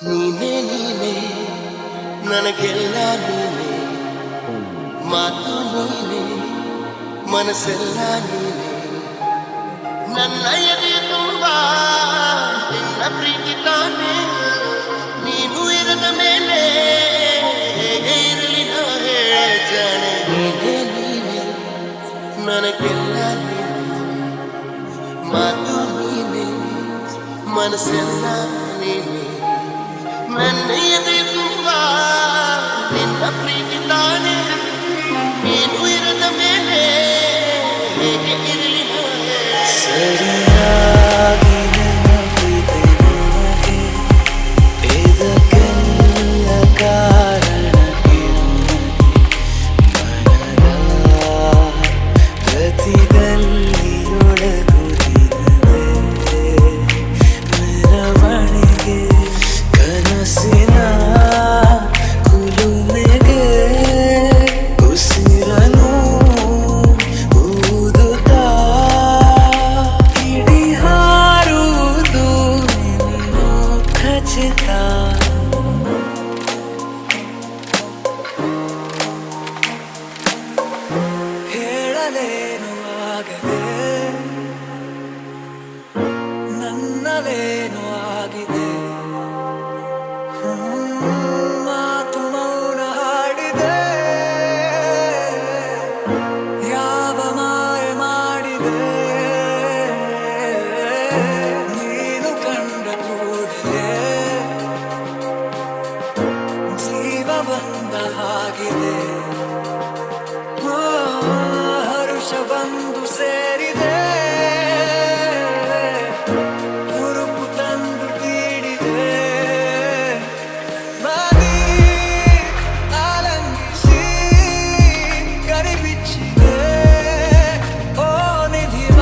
ನೀನೇ ನೀನೇ ನನಗೆಲ್ಲ ನೀನೇ, ಮಾತು ನೀನೇ ಮನಸ್ಸೆಲ್ಲ ನೀನೇ, ನನ್ನ ಎದೆ ತುಂಬ ನಿನ್ನ ಪ್ರೀತಿ ತಾನೇ. ನೀನು ಇರದ ಮೇಲೆ ಹೇಗೆ ಇರಲಿ ನಾ ಹೇಳೆ ಜಾಣೆ. ನೀನೇ ನೀನೇ ನನಗೆಲ್ಲ ನೀನೇ, ಮಾತು ನೀನೇ ಮನಸ್ಸೆಲ್ಲ ನೀನೇ, ನನ್ನ ಎದೆ ತುಂಬ ನಿನ್ನ ಪ್ರೀತಿ ತಾನೇ. ನೀನು ಇರದ ಮೇಲೆ ಹೇಗೆ ಇರಲಿ ನಾ ಹೇಳೆ. ಸರಿಯಾಗಿ ನೆನಪಿದೆ ನನಗೆ, ಇದಕ್ಕೆಲ್ಲ ಕಾರಣವಿರುತ್ತದೆ. ಮನದ ಗತಿಗಳಲ್ಲಿ ಒಳಗುದಿದೆ ಮೆರವಣಿಗೆ, ಕನಸಿನ ಕುಲುಮೆಗೆ ಉಸಿರನು ಊದುತ್ತಾ ಇಡೀ ಹಾರುವುದು ಇನ್ನು ಖಚಿತ. ಹೇಳಲೇನು ಆಗದೆ ನನ್ನಲೇನು ಆಗಿದೆ, ಮಾತು ಮೌನ ಹಾಡಿದೆ, ಯಾವ ಮಾಯ ಮಾಡಿದೆ. ನೀನು ಕಂಡ ಕೂಡಲೇ ಜೀವ ಬಂದ ಹಾಗಿದೆ, ಹರುಷ ಬಂದು ಸೇರಿದೆ, ಹುರುಪು ತಂದು ತೀಡಿದೆ. ಮದಿ ಆಲಂಗಿಸಿ ಕರಿಬಿಚ್ಚಿದೆ, ಓ ನಿಧಿವ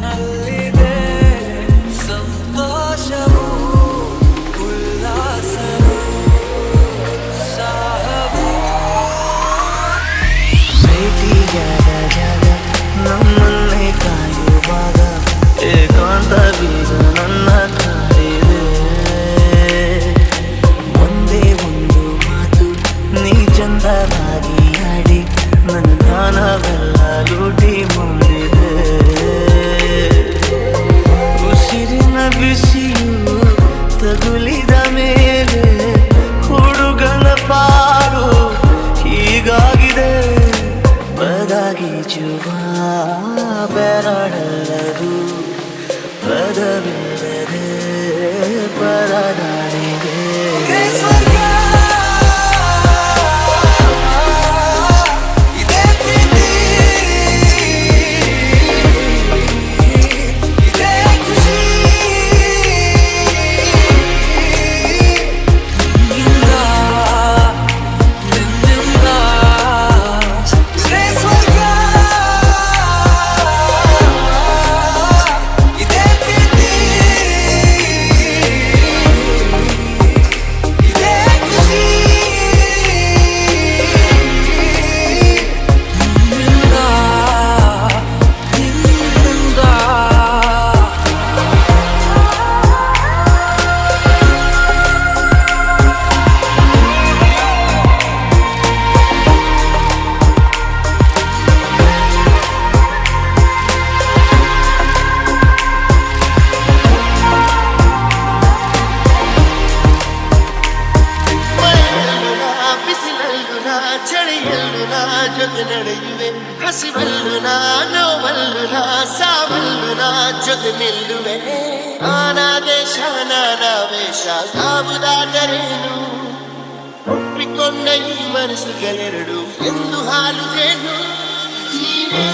ನನ್ನಲ್ಲಿದೆ ಸಂತೋಷವು ಉಲ್ಲಾಸವು ಸಾವು. ಭೇಟಿಯಾದ ಜಾಗ ನಮ್ಮನ್ನೇ ಕಾಯುವಾಗ ಏಕಾಂತವೀಗ ನನ್ನ ಕಾಡಿದೆ. ಒಂದೇ ಒಂದು ಮಾತು ನೀ ಚಂದವಾಗಿ ಆಡಿ ನನ್ನ ದಾನವೆಲ್ಲ ಲೂಟಿ ಮಾಡಿದೆ. ಉಸಿರಿನ ಬಿಸಿಯು ತಗುಲಿದ ಮೇಲೆ ಹುಡುಗನ ಪಾಡು ಹೀಗಾಗಿದೆ. ಬದಾಗಿ ಜುವ ಬೆರಳಲ್ಲದು ಪದವಿಲ್ಲದೆ ಪರದಾಡಿದೆ. ಚಳಿಯಲ್ಲೂ ನಾ ಜೊತೆ ನಡೆಯುವೆ, ಹಸಿವಲ್ಲೂ ನಾ ನೋವಲ್ಲೂ ನಾ ಸಾವಲ್ಲೂ ನಾ ಜೊತೆ ನಿಲ್ಲುವೆ. ಆನಾದೇಶ ನಾನಾವೇಶ ಯಾವುದಾದರೇನು, ಒಪ್ಪಿಕೊಂಡ ಈ ಮನಸ್ಸುಗಳೆರಡು ಎಂದು ಹಾಲು ಜೇನು. ನೀನೇ